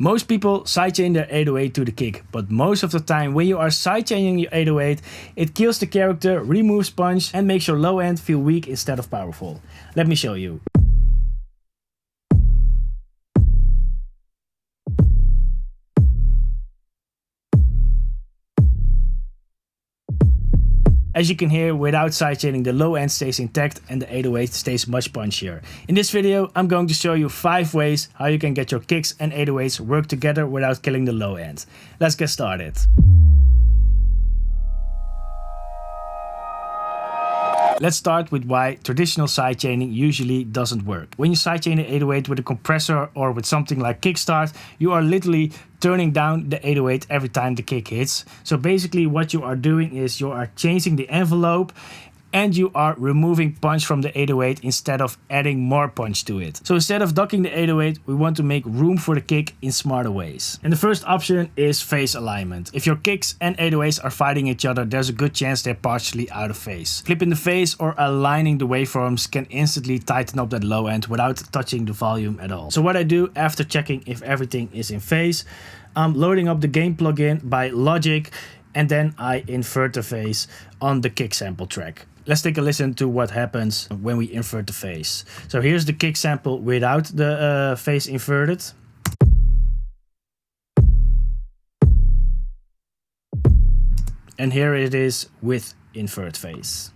Most people sidechain their 808 to the kick, but most of the time when you are sidechaining your 808, it kills the character, removes punch and makes your low end feel weak instead of powerful. Let me show you. As you can hear, without sidechaining, the low end stays intact and the 808 stays much punchier. In this video, I'm going to show you 5 ways how you can get your kicks and 808s work together without killing the low end. Let's get started. Let's start with why traditional sidechaining usually doesn't work. When you sidechain the 808 with a compressor or with something like kickstart, you are literally turning down the 808 every time the kick hits. So basically what you are doing is you are changing the envelope and you are removing punch from the 808 instead of adding more punch to it. So instead of ducking the 808, we want to make room for the kick in smarter ways. And the first option is phase alignment. If your kicks and 808s are fighting each other, there's a good chance they're partially out of phase. Flipping the phase or aligning the waveforms can instantly tighten up that low end without touching the volume at all. So what I do after checking if everything is in phase, I'm loading up the gain plugin by Logic and then I invert the phase on the kick sample track. Let's take a listen to what happens when we invert the phase. So here's the kick sample without the phase inverted. And here it is with invert phase.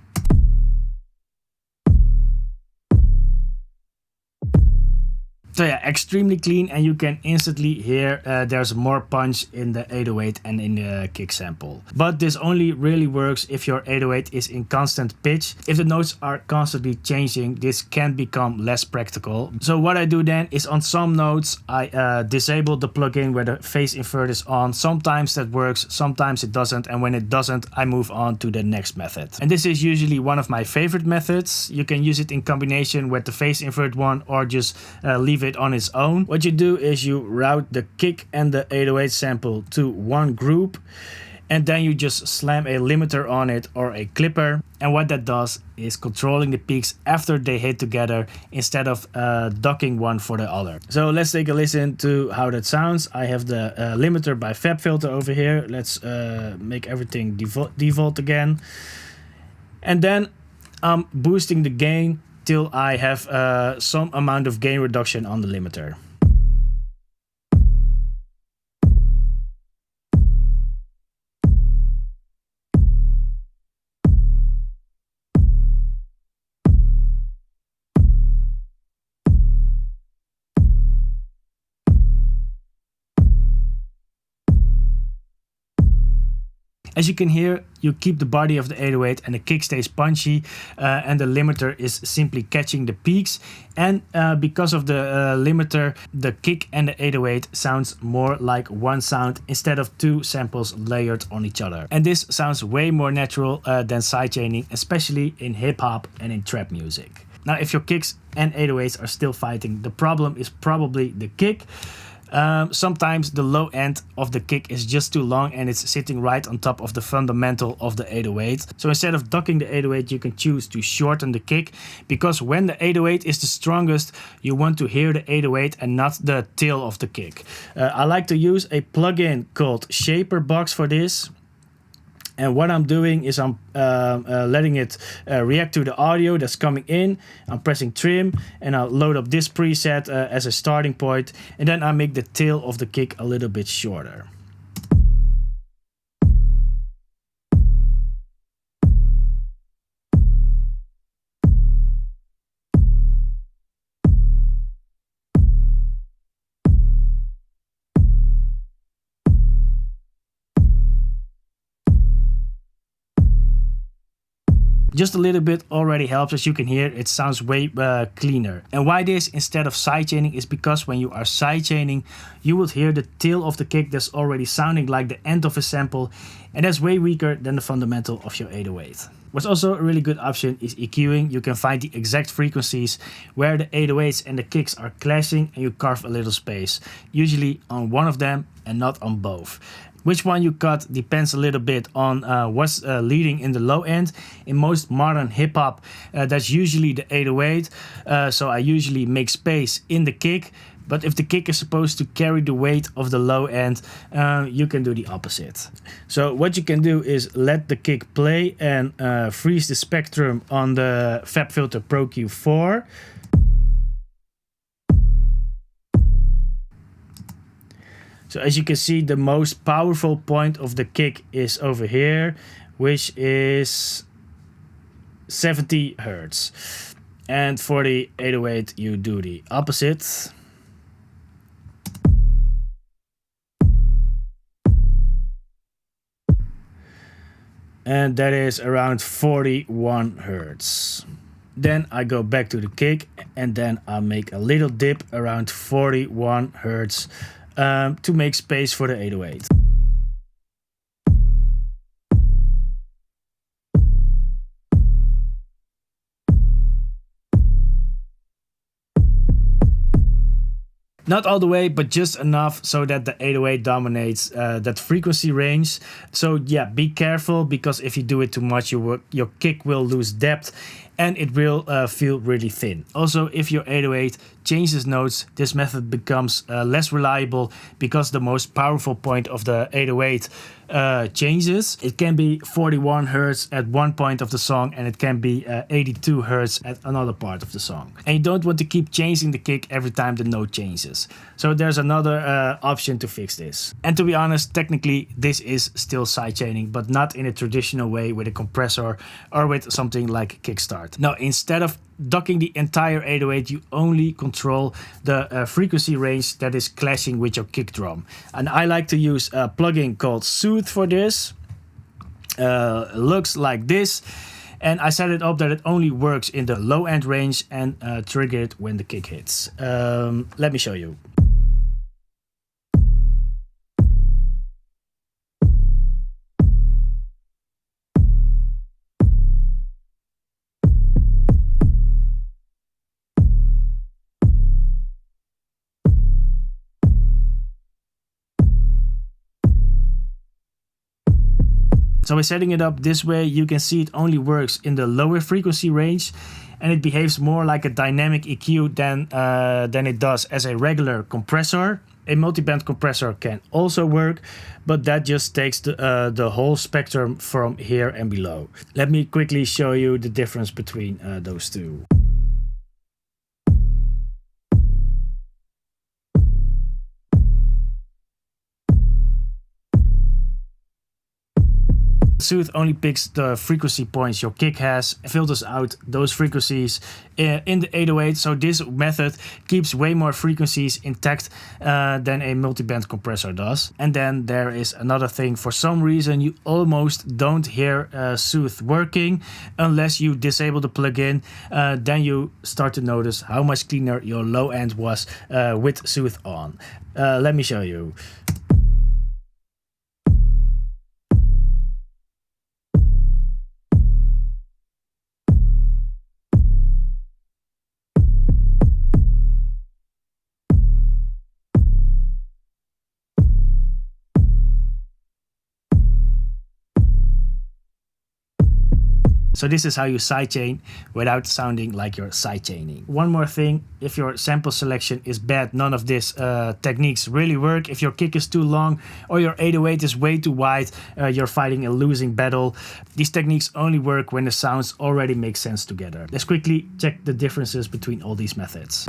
So yeah, extremely clean, and you can instantly hear there's more punch in the 808 and in the kick sample. But this only really works if your 808 is in constant pitch. If the notes are constantly changing, this can become less practical. So what I do then is on some notes, I disable the plugin where the phase invert is on. Sometimes that works, sometimes it doesn't. And when it doesn't, I move on to the next method. And this is usually one of my favorite methods. You can use it in combination with the phase invert one or just leave it on its own. What you do is you route the kick and the 808 sample to one group and then you just slam a limiter on it or a clipper, and what that does is controlling the peaks after they hit together instead of ducking one for the other. So let's take a listen to how that sounds. I have the limiter by FabFilter over here. Let's make everything default again, and then I'm boosting the gain till I have some amount of gain reduction on the limiter. As you can hear, you keep the body of the 808 and the kick stays punchy and the limiter is simply catching the peaks. And because of the limiter, the kick and the 808 sounds more like one sound instead of 2 samples layered on each other. And this sounds way more natural than sidechaining, especially in hip hop and in trap music. Now, if your kicks and 808s are still fighting, the problem is probably the kick. Sometimes the low end of the kick is just too long and it's sitting right on top of the fundamental of the 808. So instead of ducking the 808, you can choose to shorten the kick, because when the 808 is the strongest, you want to hear the 808 and not the tail of the kick. I like to use a plugin called Shaper Box for this. And what I'm doing is I'm letting it react to the audio that's coming in. I'm pressing trim and I'll load up this preset as a starting point. And then I make the tail of the kick a little bit shorter. Just a little bit already helps. As you can hear, it sounds way cleaner. And why this instead of sidechaining is because when you are sidechaining, you would hear the tail of the kick that's already sounding like the end of a sample, and that's way weaker than the fundamental of your 808. What's also a really good option is EQing. You can find the exact frequencies where the 808s and the kicks are clashing and you carve a little space, usually on one of them and not on both. Which one you cut depends a little bit on what's leading in the low end. In most modern hip hop, that's usually the 808. So I usually make space in the kick But if the kick is supposed to carry the weight of the low end, you can do the opposite. So what you can do is let the kick play and freeze the spectrum on the FabFilter Pro Q4. So as you can see, the most powerful point of the kick is over here, which is 70 Hertz. And for the 808, you do the opposite. And that is around 41 Hertz. Then I go back to the kick, and then I'll make a little dip around 41 Hertz to make space for the 808. Not all the way, but just enough so that the 808 dominates that frequency range. So yeah, be careful, because if you do it too much, your kick will lose depth and it will feel really thin. Also, if your 808 changes notes, this method becomes less reliable because the most powerful point of the 808 changes. It can be 41 Hertz at one point of the song, and it can be 82 Hertz at another part of the song. And you don't want to keep changing the kick every time the note changes. So there's another option to fix this. And to be honest, technically this is still sidechaining, but not in a traditional way with a compressor or with something like Kickstart. Now, instead of docking the entire 808, you only control the frequency range that is clashing with your kick drum. And I like to use a plugin called Soothe for this. Looks like this. And I set it up that it only works in the low end range and trigger it when the kick hits. Let me show you. So by setting it up this way, you can see it only works in the lower frequency range, and it behaves more like a dynamic EQ than it does as a regular compressor. A multiband compressor can also work, but that just takes the whole spectrum from here and below. Let me quickly show you the difference between those two. Soothe only picks the frequency points your kick has, filters out those frequencies in the 808. So this method keeps way more frequencies intact than a multiband compressor does. And then there is another thing. For some reason, you almost don't hear Soothe working unless you disable the plugin. Then you start to notice how much cleaner your low end was with Soothe on. Let me show you. So this is how you sidechain without sounding like you're sidechaining. One more thing, if your sample selection is bad, none of these techniques really work. If your kick is too long or your 808 is way too wide, you're fighting a losing battle. These techniques only work when the sounds already make sense together. Let's quickly check the differences between all these methods.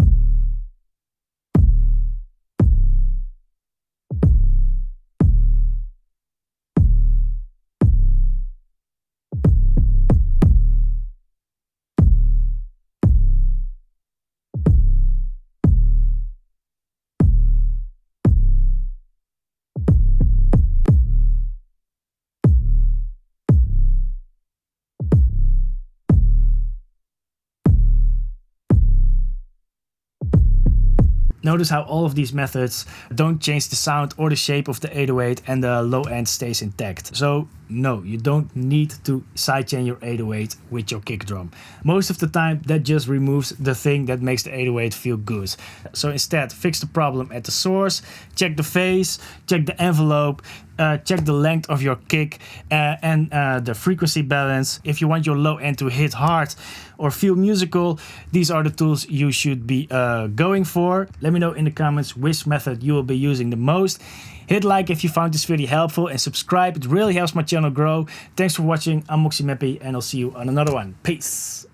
Notice how all of these methods don't change the sound or the shape of the 808 and the low end stays intact. So No, you don't need to sidechain your 808 with your kick drum. Most of the time that just removes the thing that makes the 808 feel good. So instead, fix the problem at the source, check the phase, check the envelope, check the length of your kick and the frequency balance. If you want your low end to hit hard or feel musical, these are the tools you should be going for. Let me know in the comments which method you will be using the most. Hit like if you found this video helpful and subscribe. It really helps my channel grow. Thanks for watching. I'm Moxie Meppy and I'll see you on another one. Peace.